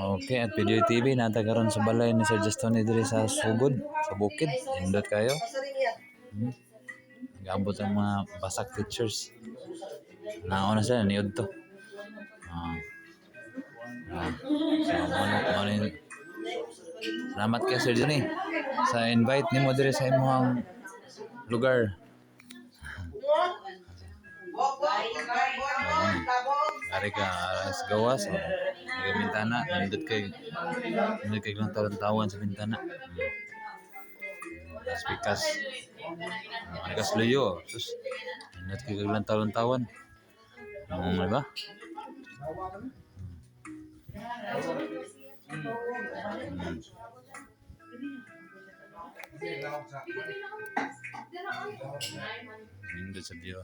Okay, at PDOY TV natagaron sa balay ni Sir Justin diri sa Sugod, sa Bukid. Indot kayo. Hmm. Gabot ang mga basak teachers. Nauna sila niud to. Ah. So, salamat kay Sir Johnny sa invite nimo diri sa imong lugar. Ari ka sa gawas o sa bintana, nindot kay lang tawan sa bintana. Pikas. Pikas luyo. Sus, nindot kay lang tawan. Diba? Nindot sa view.